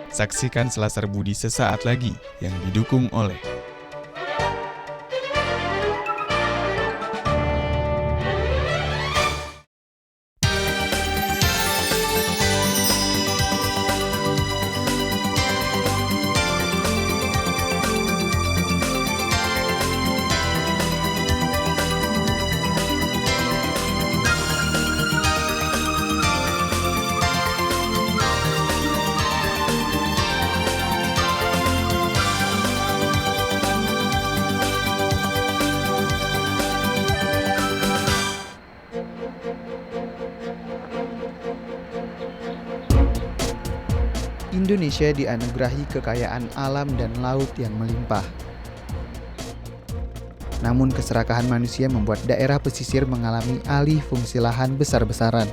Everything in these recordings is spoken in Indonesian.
Saksikan Selasar Budi sesaat lagi yang didukung oleh Indonesia dianugerahi kekayaan alam dan laut yang melimpah. Namun keserakahan manusia membuat daerah pesisir mengalami alih fungsi lahan besar-besaran.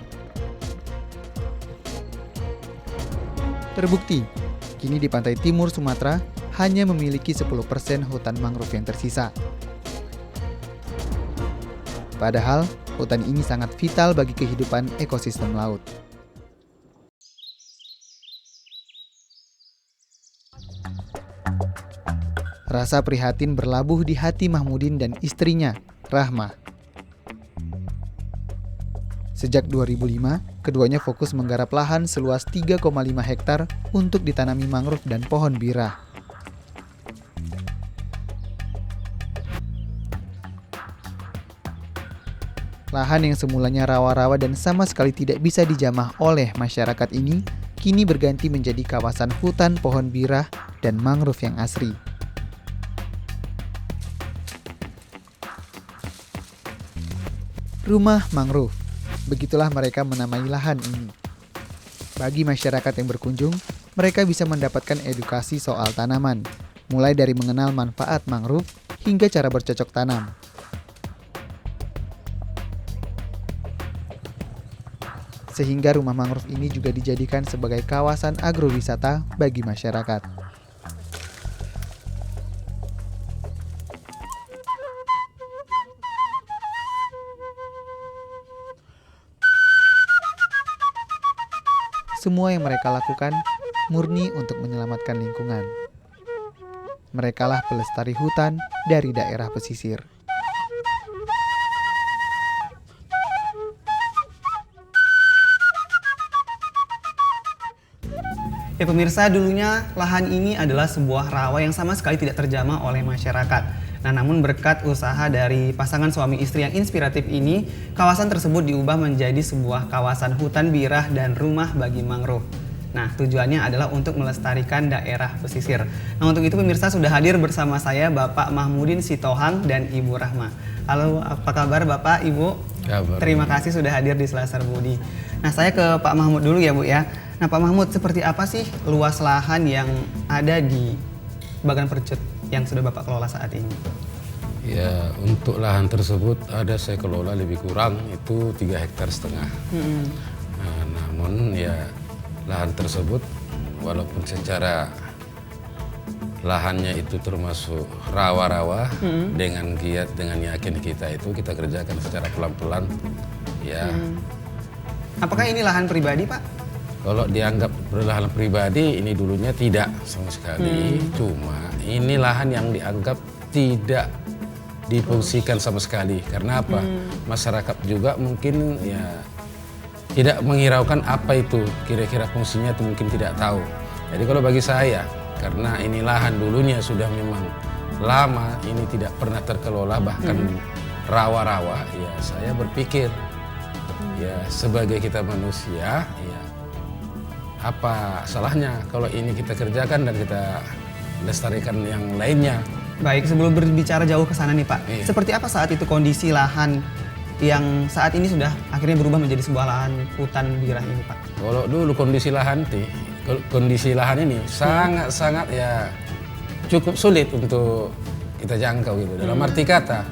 Terbukti, kini di pantai timur Sumatera hanya memiliki 10% hutan mangrove yang tersisa. Padahal, hutan ini sangat vital bagi kehidupan ekosistem laut. Rasa prihatin berlabuh di hati Mahmudin dan istrinya, Rahma. Sejak 2005, keduanya fokus menggarap lahan seluas 3,5 hektar untuk ditanami mangrove dan pohon birah. Lahan yang semulanya rawa-rawa dan sama sekali tidak bisa dijamah oleh masyarakat ini, kini berganti menjadi kawasan hutan pohon birah dan mangrove yang asri. Rumah mangrove, begitulah mereka menamai lahan ini. Bagi masyarakat yang berkunjung, mereka bisa mendapatkan edukasi soal tanaman, mulai dari mengenal manfaat mangrove hingga cara bercocok tanam. Sehingga rumah mangrove ini juga dijadikan sebagai kawasan agrowisata bagi masyarakat. Semua yang mereka lakukan murni untuk menyelamatkan lingkungan. Merekalah pelestari hutan dari daerah pesisir. Ya pemirsa, dulunya lahan ini adalah sebuah rawa yang sama sekali tidak terjamah oleh masyarakat. Nah, namun berkat usaha dari pasangan suami istri yang inspiratif ini, kawasan tersebut diubah menjadi sebuah kawasan hutan birah dan rumah bagi mangrove. Nah, tujuannya adalah untuk melestarikan daerah pesisir. Nah, untuk itu pemirsa sudah hadir bersama saya Bapak Mahmudin Sitohang dan Ibu Rahma. Halo, apa kabar Bapak, Ibu? Kabar. Terima kasih sudah hadir di Selasar Budi. Nah, saya ke Pak Mahmud dulu ya Bu ya. Nah Pak Mahmud, seperti apa sih luas lahan yang ada di Bagan Percut yang sudah Bapak kelola saat ini? Ya, untuk lahan tersebut ada saya kelola lebih kurang itu 3,5 hektar. Nah, namun ya lahan tersebut walaupun secara lahannya itu termasuk rawa-rawa, dengan giat, dengan yakin kita itu kita kerjakan secara pelan-pelan. Ya. Apakah ini lahan pribadi Pak? Kalau dianggap lahan pribadi, ini dulunya tidak sama sekali. Cuma ini lahan yang dianggap tidak difungsikan sama sekali. Karena apa? Masyarakat juga mungkin ya tidak menghiraukan apa itu. Kira-kira fungsinya itu mungkin tidak tahu. Jadi kalau bagi saya, karena ini lahan dulunya sudah memang lama, ini tidak pernah terkelola, bahkan rawa-rawa, ya saya berpikir ya sebagai kita manusia, ya apa salahnya kalau ini kita kerjakan dan kita lestarikan yang lainnya. Baik, sebelum berbicara jauh ke sana nih Pak, Iya. seperti apa saat itu kondisi lahan yang saat ini sudah akhirnya berubah menjadi sebuah lahan hutan birah ini Pak? Kalau dulu kondisi lahan ini sangat-sangat ya cukup sulit untuk kita jangkau gitu. Dalam arti kata,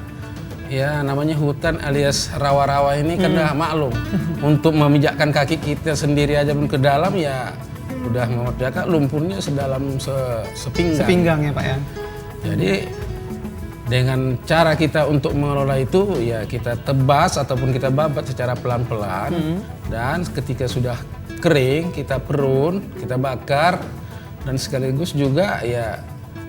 ya namanya hutan alias rawa-rawa ini kan udah maklum. Untuk memijakkan kaki kita sendiri aja pun ke dalam ya udah memecahkan lumpurnya sedalam sepinggang. Sepinggang ya Pak ya? Jadi dengan cara kita untuk mengelola itu ya kita tebas ataupun kita babat secara pelan-pelan dan ketika sudah kering kita perun, kita bakar dan sekaligus juga ya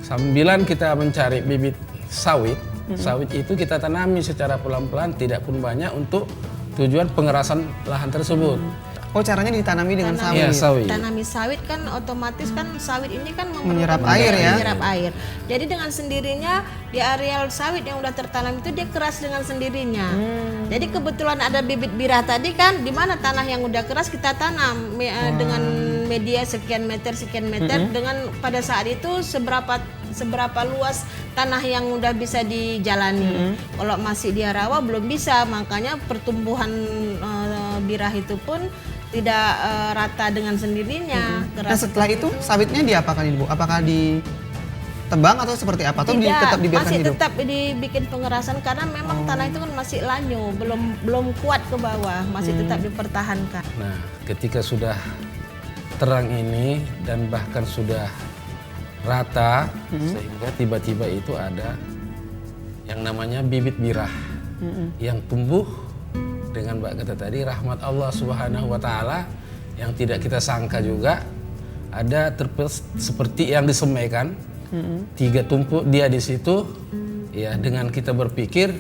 sambilan kita mencari bibit sawit. Sawit itu kita tanami secara pelan-pelan, tidak pun banyak, untuk tujuan pengerasan lahan tersebut. Oh, caranya ditanami dengan sawit. Iya, sawit. Tanami sawit kan otomatis kan sawit ini kan Menyerap memerlukan air ya? Menyerap air. Jadi dengan sendirinya di areal sawit yang udah tertanam itu dia keras dengan sendirinya. Jadi kebetulan ada bibit birah tadi kan, di mana tanah yang udah keras kita tanam dengan media sekian meter dengan pada saat itu seberapa luas tanah yang udah bisa dijalani. Kalau masih dia rawa belum bisa, makanya pertumbuhan birah itu pun tidak rata dengan sendirinya. Nah, setelah itu sawitnya diapakan Ibu? Apakah ditebang atau seperti apa? Atau tetap dibiarkan masih hidup? tetap dibikin pengerasan karena memang tanah itu kan masih lanyu, belum kuat ke bawah, masih tetap dipertahankan. Nah, ketika sudah terang ini dan bahkan sudah rata, sehingga tiba-tiba itu ada yang namanya bibit birah yang tumbuh dengan Mbak kata tadi, rahmat Allah Subhanahu wa Ta'ala yang tidak kita sangka juga. Ada seperti yang disemaikan, 3 tumpuk dia di situ, ya, dengan kita berpikir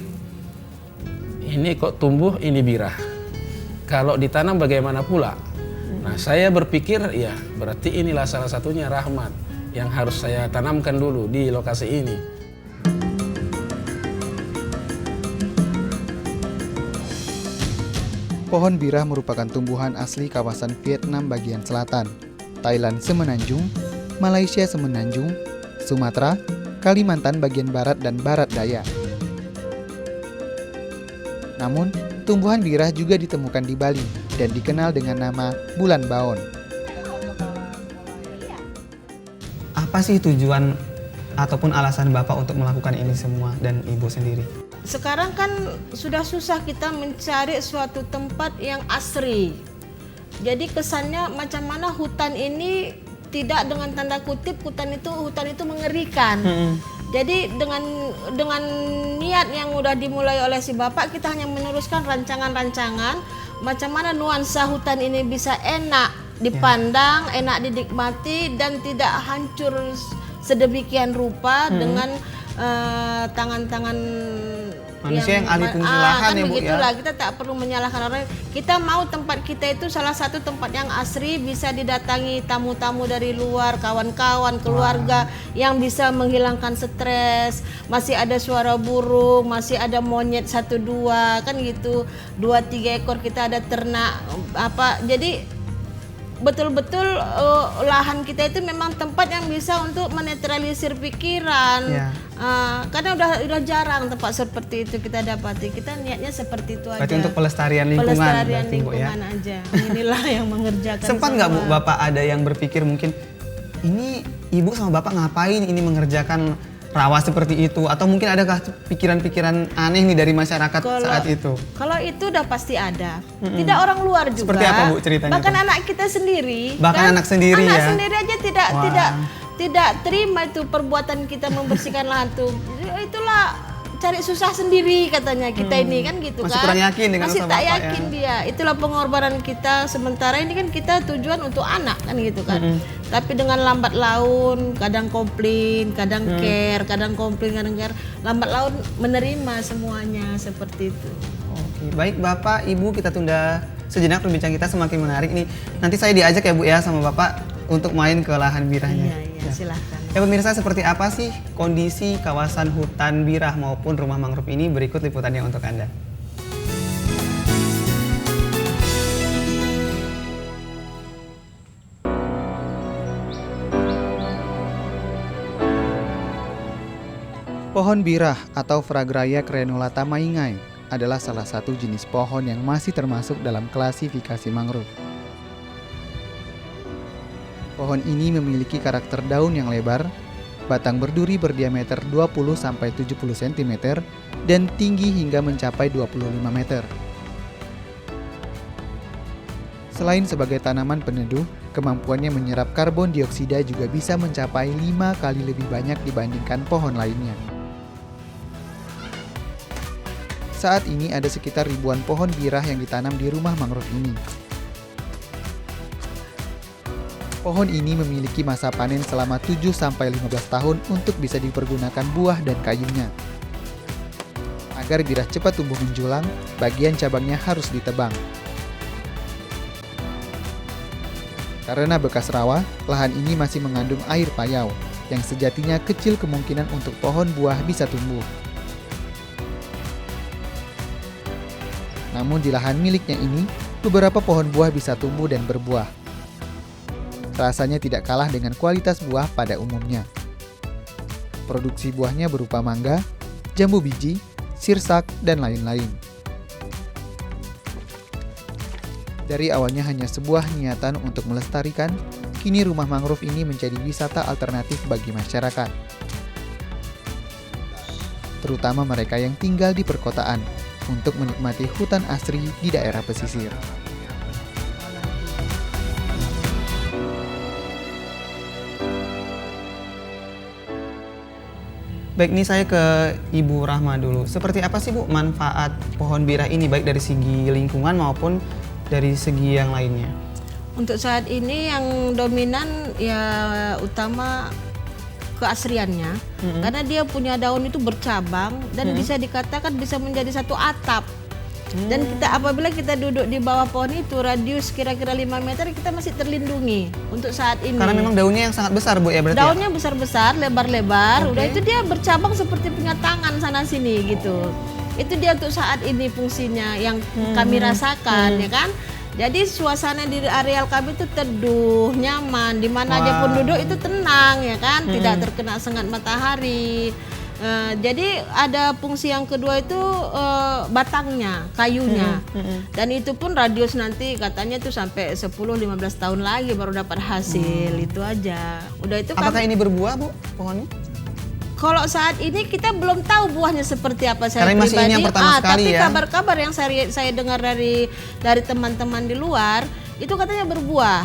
ini kok tumbuh, ini birah. Kalau ditanam bagaimana pula? Nah, saya berpikir ya berarti inilah salah satunya rahmat yang harus saya tanamkan dulu di lokasi ini. Pohon birah merupakan tumbuhan asli kawasan Vietnam bagian selatan, Thailand semenanjung, Malaysia semenanjung, Sumatera, Kalimantan bagian barat dan barat daya. Namun, tumbuhan birah juga ditemukan di Bali dan dikenal dengan nama bulan baon. Apa sih tujuan ataupun alasan Bapak untuk melakukan ini semua dan Ibu sendiri? Sekarang kan sudah susah kita mencari suatu tempat yang asri. Jadi kesannya macam mana hutan ini tidak, dengan tanda kutip hutan itu mengerikan. Jadi dengan niat yang udah dimulai oleh si Bapak, kita hanya meneruskan rancangan-rancangan macam mana nuansa hutan ini bisa enak dipandang, enak dinikmati dan tidak hancur sedemikian rupa dengan tangan-tangan manusia yang ahli fungsi lahan kan ya Bu begitulah, ya. kita tak perlu menyalahkan orang. Kita mau tempat kita itu salah satu tempat yang asri, bisa didatangi tamu-tamu dari luar, kawan-kawan, keluarga yang bisa menghilangkan stres. Masih ada suara burung, masih ada monyet 1-2 kan gitu, 2-3 ekor kita ada ternak apa. Jadi betul-betul lahan kita itu memang tempat yang bisa untuk menetralisir pikiran. Karena udah jarang tempat seperti itu kita dapati. Kita niatnya seperti itu aja. Berarti untuk pelestarian lingkungan. Pelestarian berarti, Bu, lingkungan ya? aja. Inilah yang mengerjakan. Sempat nggak Bu semua. Bapak ada yang berpikir mungkin ini Ibu sama Bapak ngapain ini mengerjakan rawa seperti itu, atau mungkin adakah pikiran-pikiran aneh nih dari masyarakat saat itu? Kalau itu udah pasti ada. Tidak orang luar juga. Seperti apa Bu ceritanya? Bahkan itu? anak kita sendiri. Bahkan anak sendiri anak ya? sendiri aja tidak terima itu perbuatan kita membersihkan lahan tuh. Itulah cari susah sendiri katanya kita ini kan gitu. Masih kan. kurang yakin dengan Masih usaha tak Bapak, yakin ya? dia. Itulah pengorbanan kita sementara ini kan kita tujuan untuk anak kan gitu kan. Tapi dengan lambat laun, kadang komplain, kadang care, kadang komplain, kadang care. Lambat laun menerima semuanya seperti itu. Oke, baik Bapak, Ibu, kita tunda sejenak perbincangan kita, semakin menarik nih. Nanti saya diajak ya Bu ya sama Bapak untuk main ke lahan birahnya. Iya, silahkan. Ya pemirsa, seperti apa sih kondisi kawasan hutan birah maupun rumah mangrove ini? Berikut liputannya untuk Anda. Pohon birah atau Fragaria crenulata maingai adalah salah satu jenis pohon yang masih termasuk dalam klasifikasi mangrove. Pohon ini memiliki karakter daun yang lebar, batang berduri berdiameter 20-70 cm, dan tinggi hingga mencapai 25 meter. Selain sebagai tanaman peneduh, kemampuannya menyerap karbon dioksida juga bisa mencapai 5 kali lebih banyak dibandingkan pohon lainnya. Saat ini ada sekitar ribuan pohon birah yang ditanam di rumah mangrove ini. Pohon ini memiliki masa panen selama 7-15 tahun untuk bisa dipergunakan buah dan kayunya. Agar birah cepat tumbuh menjulang, bagian cabangnya harus ditebang. Karena bekas rawa, lahan ini masih mengandung air payau, yang sejatinya kecil kemungkinan untuk pohon buah bisa tumbuh. Namun di lahan miliknya ini, beberapa pohon buah bisa tumbuh dan berbuah. Rasanya tidak kalah dengan kualitas buah pada umumnya. Produksi buahnya berupa mangga, jambu biji, sirsak, dan lain-lain. Dari awalnya hanya sebuah niatan untuk melestarikan, kini rumah mangrove ini menjadi wisata alternatif bagi masyarakat. Terutama mereka yang tinggal di perkotaan, untuk menikmati hutan asri di daerah pesisir. Baik, ini saya ke Ibu Rahma dulu. Seperti apa sih Bu manfaat pohon birah ini baik dari segi lingkungan maupun dari segi yang lainnya? Untuk saat ini yang dominan ya utama keasriannya, karena dia punya daun itu bercabang dan bisa dikatakan bisa menjadi satu atap. Dan kita apabila kita duduk di bawah pohon itu radius kira-kira 5 meter kita masih terlindungi untuk saat ini. Karena memang daunnya yang sangat besar Bu ya berarti. Daunnya besar-besar, lebar-lebar, udah itu dia bercabang seperti punya tangan sana sini gitu. Itu dia untuk saat ini fungsinya yang kami rasakan ya kan. Jadi suasana di areal kami itu teduh, nyaman, di mana aja pun duduk itu tenang ya kan, tidak terkena sengat matahari. Jadi ada fungsi yang kedua itu batangnya, kayunya. Dan itu pun radius nanti katanya itu sampai 10-15 tahun lagi baru dapat hasil, itu aja. Udah itu Apakah ini berbuah Bu pohonnya? kalau saat ini kita belum tahu buahnya seperti apa saya Karena masih pribadi. ini yang pertama sekali tapi ya. kabar-kabar yang saya dengar dari teman-teman di luar itu katanya berbuah.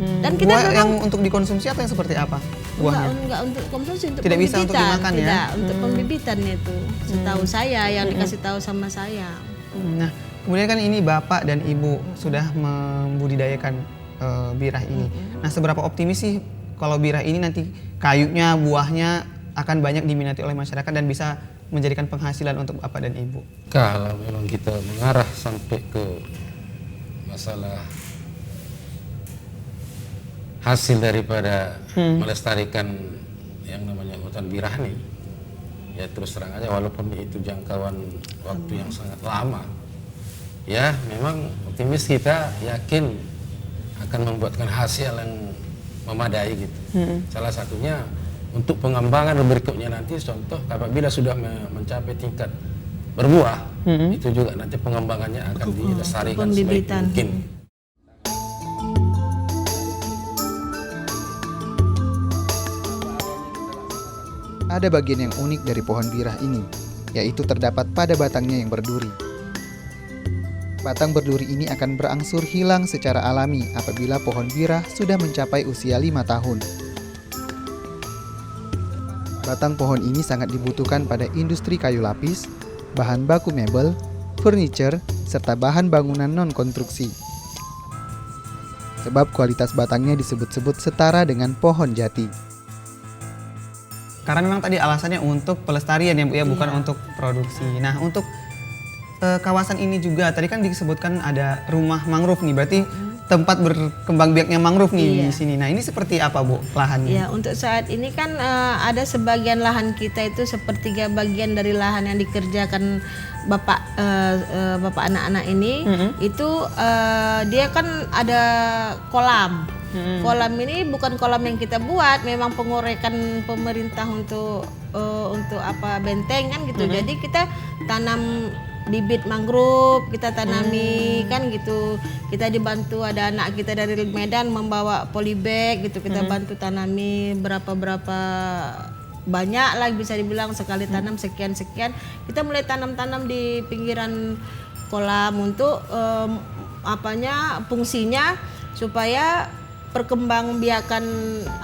Dan kita Buah memang yang untuk dikonsumsi atau yang seperti apa buahnya? enggak untuk konsumsi, untuk Tidak bisa pembibitan. untuk dimakan ya? Tidak, untuk pembibitan itu. Setahu saya yang dikasih tahu sama saya. Nah, kemudian kan ini Bapak dan Ibu sudah membudidayakan birah ini. Nah, seberapa optimis sih kalau birah ini nanti kayunya, buahnya akan banyak diminati oleh masyarakat dan bisa menjadikan penghasilan untuk Bapak dan Ibu? Kalau memang kita mengarah sampai ke masalah hasil daripada melestarikan yang namanya hutan birah nih, ya terus terang aja walaupun itu jangkauan waktu yang sangat lama, ya memang optimis kita yakin akan membuatkan hasil yang memadai gitu. Salah satunya untuk pengembangan berikutnya nanti, contoh apabila sudah mencapai tingkat berbuah, itu juga nanti pengembangannya akan dilestarikan sebaik Pembibitan. mungkin. Ada bagian yang unik dari pohon birah ini, yaitu terdapat pada batangnya yang berduri. Batang berduri ini akan berangsur hilang secara alami apabila pohon birah sudah mencapai usia 5 tahun. Batang pohon ini sangat dibutuhkan pada industri kayu lapis, bahan baku mebel, furniture, serta bahan bangunan non-konstruksi. Sebab kualitas batangnya disebut-sebut setara dengan pohon jati. Karena memang tadi alasannya untuk pelestarian ya Bu ya, bukan untuk produksi. Nah, untuk kawasan ini juga tadi kan disebutkan ada rumah mangrove nih, berarti tempat berkembang biaknya mangrove nih di sini. Nah, ini seperti apa Bu lahannya? Ya, untuk saat ini kan ada sebagian lahan kita itu sepertiga bagian dari lahan yang dikerjakan bapak anak-anak ini itu dia kan ada kolam. Kolam ini bukan kolam yang kita buat, memang pengorekan pemerintah untuk apa benteng kan gitu. Jadi kita tanam bibit mangrove, kita tanami kan gitu. Kita dibantu ada anak kita dari Medan membawa polybag gitu, kita bantu tanami berapa banyak lah bisa dibilang, sekali tanam sekian kita mulai tanam di pinggiran kolam untuk fungsinya supaya perkembangbiakan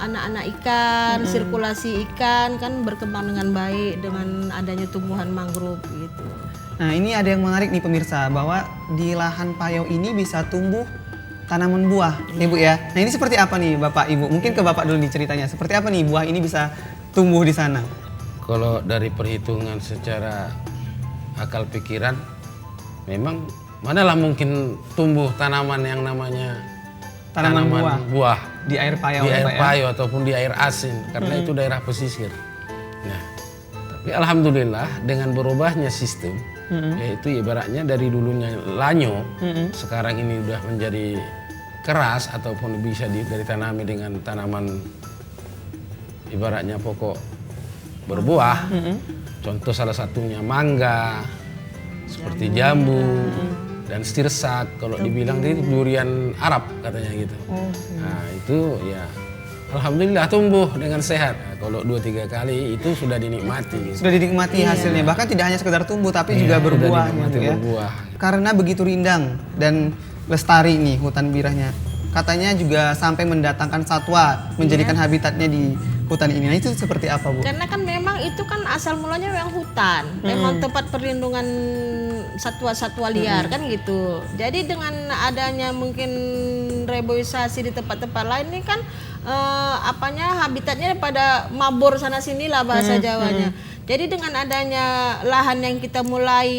anak-anak ikan, sirkulasi ikan kan berkembang dengan baik dengan adanya tumbuhan mangrove gitu. Nah, ini ada yang menarik nih pemirsa, bahwa di lahan payau ini bisa tumbuh tanaman buah, Ibu ya. Nah ini seperti apa nih Bapak Ibu? Mungkin ke Bapak dulu nih ceritanya. Seperti apa nih buah ini bisa tumbuh di sana? Kalau dari perhitungan secara akal pikiran, memang manalah mungkin tumbuh tanaman yang namanya Tanaman buah di air payau, di air Pak ya? payo ataupun di air asin, karena itu daerah pesisir. Nah, tapi alhamdulillah dengan berubahnya sistem, yaitu ibaratnya dari dulunya lanyo, sekarang ini udah menjadi keras ataupun bisa ditanami dengan tanaman ibaratnya pokok berbuah. Contoh salah satunya mangga, seperti jambu dan stirsak. Kalau dibilang itu durian Arab katanya gitu. Nah itu ya alhamdulillah tumbuh dengan sehat. Nah, kalau 2-3 kali itu sudah dinikmati. Sudah dinikmati hasilnya. Bahkan tidak hanya sekedar tumbuh tapi juga berbuah gitu ya. Berbuah. Karena begitu rindang dan lestari nih hutan birahnya. Katanya juga sampai mendatangkan satwa, menjadikan habitatnya di hutan ini. Nah itu seperti apa Bu? Karena kan memang itu kan asal mulanya memang hutan, memang tempat perlindungan satwa-satwa liar kan gitu. Jadi dengan adanya mungkin reboisasi di tempat-tempat lain ini kan habitatnya pada mabur sana sini lah bahasa Jawanya. Jadi dengan adanya lahan yang kita mulai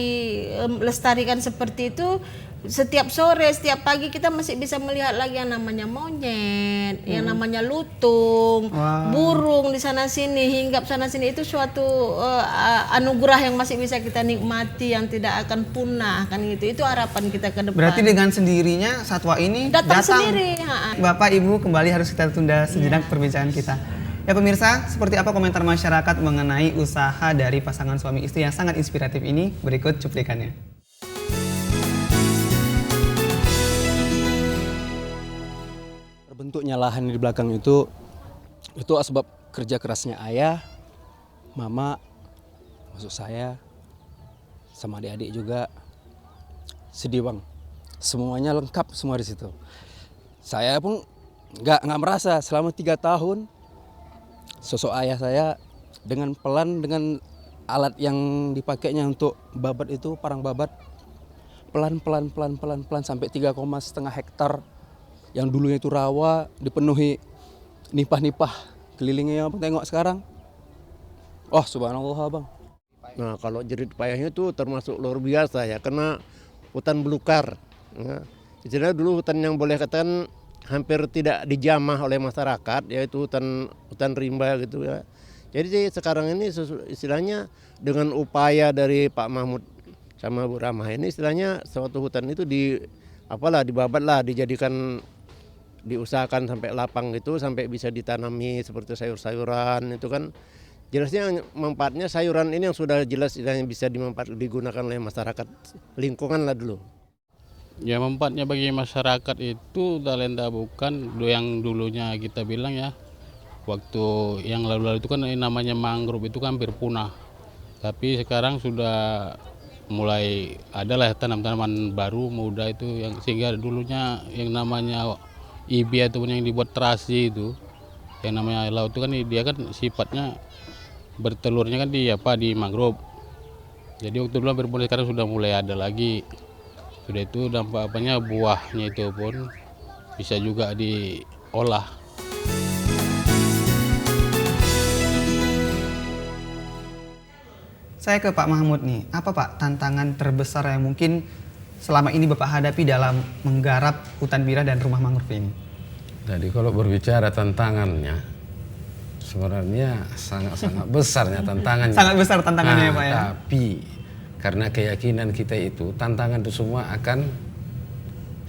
lestarikan seperti itu, setiap sore, setiap pagi kita masih bisa melihat lagi yang namanya monyet, yang namanya lutung, burung di sana sini, hinggap sana sini. Itu suatu anugerah yang masih bisa kita nikmati, yang tidak akan punah kan gitu. Itu harapan kita ke depan. Berarti dengan sendirinya satwa ini datang sendiri. Bapak Ibu kembali harus kita tunda sejenak perbincangan kita. Ya pemirsa, seperti apa komentar masyarakat mengenai usaha dari pasangan suami istri yang sangat inspiratif ini? Berikut cuplikannya. Bentuknya lahan di belakang itu sebab kerja kerasnya ayah, mama, maksud saya, sama adik-adik juga. Sedih bang, semuanya lengkap semua di situ. Saya pun nggak merasa selama 3 tahun sosok ayah saya dengan dengan alat yang dipakainya untuk babat itu parang babat pelan sampai 3,5 hektar. Yang dulunya itu rawa dipenuhi nipah-nipah kelilingnya. Abang tengok sekarang, oh subhanallah bang. Nah kalau jerit payahnya itu termasuk luar biasa ya, karena hutan belukar. Nah, istilahnya dulu hutan yang boleh katakan hampir tidak dijamah oleh masyarakat, yaitu hutan rimba gitu ya. Jadi sekarang ini istilahnya dengan upaya dari Pak Mahmud sama Bu Ramah ini, istilahnya suatu hutan itu dibabat lah, diusahakan sampai lapang gitu, sampai bisa ditanami seperti sayur-sayuran itu kan. Jelasnya manfaatnya sayuran ini yang sudah jelas istilahnya bisa digunakan oleh masyarakat lingkungan lah dulu. Ya manfaatnya bagi masyarakat itu talenta bukan yang dulunya kita bilang ya, waktu yang lalu-lalu itu kan namanya mangrove itu kan hampir punah. Tapi sekarang sudah mulai adalah tanaman-tanaman baru muda itu yang sehingga dulunya yang namanya ibi ataupun yang dibuat terasi itu, yang namanya laut itu kan dia kan sifatnya bertelurnya kan di mangrove. Jadi waktu dulu hampir punah, sekarang sudah mulai ada lagi. Sudah itu dampak buahnya itu pun bisa juga diolah. Saya ke Pak Mahmud nih, apa Pak tantangan terbesar yang mungkin selama ini Bapak hadapi dalam menggarap hutan birah dan rumah mangrove ini? Jadi kalau berbicara tantangannya, sebenarnya sangat-sangat besarnya tantangannya. Sangat besar tantangannya ya Pak ya? Tapi karena keyakinan kita itu, tantangan itu semua akan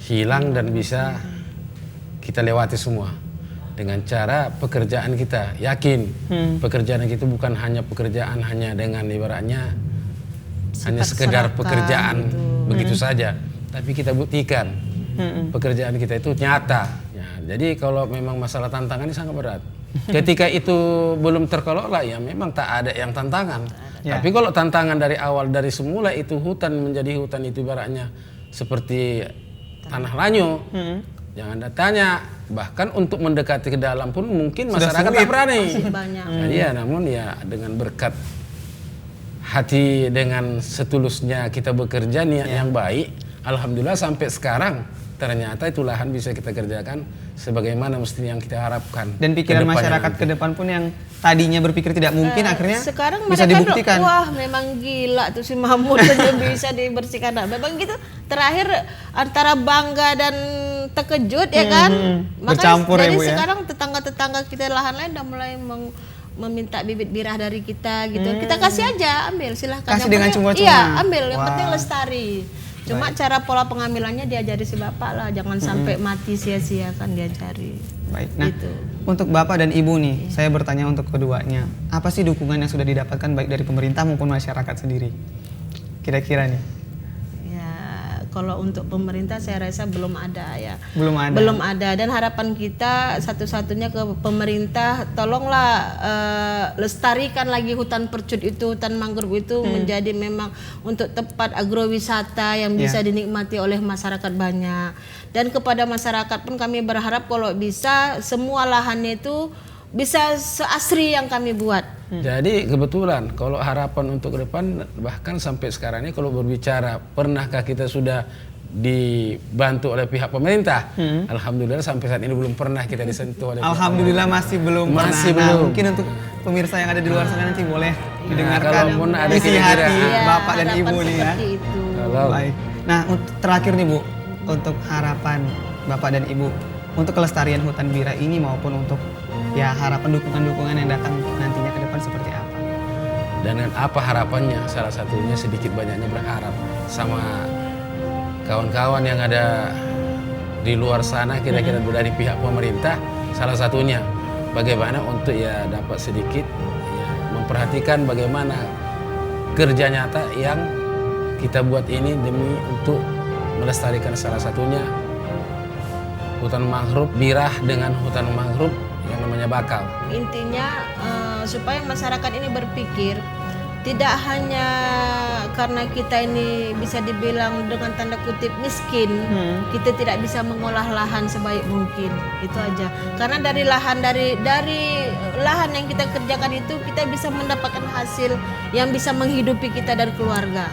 hilang dan bisa kita lewati semua. Dengan cara pekerjaan kita, yakin pekerjaan kita bukan hanya pekerjaan hanya dengan ibaratnya hanya sekedar pekerjaan begitu saja, tapi kita buktikan pekerjaan kita itu nyata. Ya, jadi kalau memang masalah tantangan ini sangat berat. Ketika itu belum terkelola ya memang tak ada yang tantangan. Ya. Tapi kalau tantangan dari awal dari semula itu hutan menjadi hutan itu ibaratnya seperti tanah lanyo. Jangan tanya, bahkan untuk mendekati ke dalam pun mungkin masyarakat tak berani. Jadi ya namun ya dengan berkat hati dengan setulusnya kita bekerja niat yang baik, alhamdulillah sampai sekarang ternyata itu lahan bisa kita kerjakan sebagaimana mestinya yang kita harapkan. Dan pikiran Kedepannya masyarakat nanti. ke depan pun yang tadinya berpikir tidak mungkin akhirnya sekarang bisa mereka dibuktikan. wah memang gila tuh si Mahmud aja bisa dibersihkan. Nah, memang gitu. Terakhir antara bangga dan terkejut ya kan. Bercampur ya, jadi Bu, ya. sekarang tetangga-tetangga kita lahan lain udah mulai meminta bibit birah dari kita gitu. Kita kasih aja, ambil silahkan. Kasih Yang dengan penting- cuma-cuma. Iya, ambil. Yang Wah. penting lestari. Cuma cara pola pengambilannya diajari si bapak lah, jangan sampai mati sia-sia kan diajari. Baik. Nah, Gitu. untuk Bapak dan Ibu nih, saya bertanya untuk keduanya. Apa sih dukungan yang sudah didapatkan baik dari pemerintah maupun masyarakat sendiri? Kira-kira nih. Ya, kalau untuk pemerintah saya rasa belum ada ya. Belum ada. Belum ada, dan harapan kita satu-satunya ke pemerintah, tolonglah lestarikan lagi hutan percut itu, hutan mangrove itu menjadi memang untuk tempat agrowisata yang bisa dinikmati oleh masyarakat banyak. Dan kepada masyarakat pun kami berharap kalau bisa semua lahannya itu bisa seasri yang kami buat. Jadi kebetulan kalau harapan untuk ke depan bahkan sampai sekarang ini kalau berbicara pernahkah kita sudah dibantu oleh pihak pemerintah? Alhamdulillah sampai saat ini belum pernah kita disentuh oleh pihak Alhamdulillah masih belum pernah. Masih Nah, belum. mungkin untuk pemirsa yang ada di luar sana nanti boleh didengarkan kalaupun ada isi kira-kira, hati Iya, Bapak dan harapan Ibu nih ya. seperti itu. Kalau Baik. Nah, terakhir nih Bu, untuk harapan Bapak dan Ibu untuk kelestarian hutan bira ini maupun untuk ya harapan dukungan-dukungan yang datang nantinya ke depan seperti apa? dengan apa harapannya? Salah satunya sedikit banyaknya berharap sama kawan-kawan yang ada di luar sana kira-kira dari pihak pemerintah, salah satunya bagaimana untuk ya dapat sedikit ya, memperhatikan bagaimana kerja nyata yang kita buat ini demi untuk melestarikan salah satunya hutan mangrove birah dengan hutan mangrove yang namanya bakau. Intinya supaya masyarakat ini berpikir tidak hanya karena kita ini bisa dibilang dengan tanda kutip miskin, kita tidak bisa mengolah lahan sebaik mungkin. Itu aja. Karena dari lahan lahan yang kita kerjakan itu kita bisa mendapatkan hasil yang bisa menghidupi kita dan keluarga.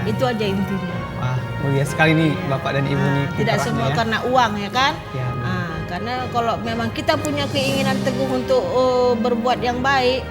Itu aja intinya. Wah, mulia sekali nih Bapak dan Ibu nih. Tidak kiprahnya semua ya. karena uang ya kan? Ya. Karena kalau memang kita punya keinginan teguh untuk berbuat yang baik,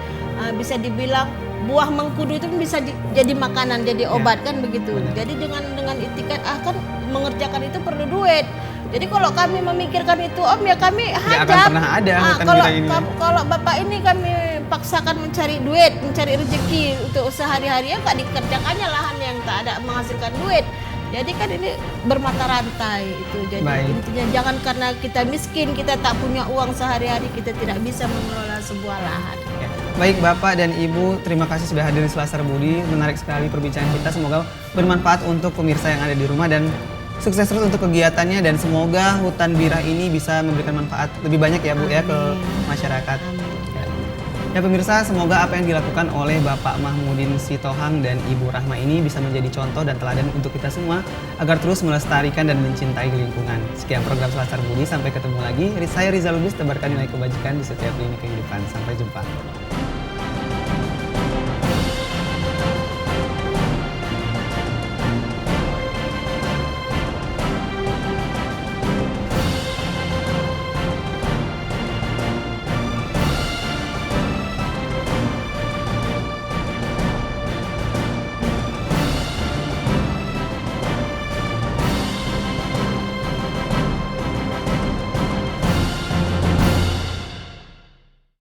bisa dibilang buah mengkudu itu bisa jadi makanan, jadi obat kan begitu. Jadi dengan itikat kan mengerjakan itu perlu duit. Jadi kalau kami memikirkan itu Om ya kami Tidak akan hajar. pernah ada hutan Kalau bira ini. kalau Bapak ini kami paksakan mencari duit, mencari rezeki untuk sehari-hari ya nggak dikerjakannya lahan yang tak ada menghasilkan duit. Jadi kan ini bermata rantai itu. Jadi Baik. intinya jangan karena kita miskin, kita tak punya uang sehari-hari, kita tidak bisa mengelola sebuah lahan. Ya. Baik Bapak dan Ibu, terima kasih sudah hadir di Selasar Budi. Menarik sekali perbincangan kita. Semoga bermanfaat untuk pemirsa yang ada di rumah dan sukses terus untuk kegiatannya dan semoga hutan bira ini bisa memberikan manfaat lebih banyak ya Bu ya ke masyarakat. Ya pemirsa, semoga apa yang dilakukan oleh Bapak Mahmudin Sitohang dan Ibu Rahma ini bisa menjadi contoh dan teladan untuk kita semua agar terus melestarikan dan mencintai lingkungan. Sekian program Selasar Budi, sampai ketemu lagi. Saya Rizal Lubis, tebarkan nilai kebajikan di setiap lini kehidupan. Sampai jumpa.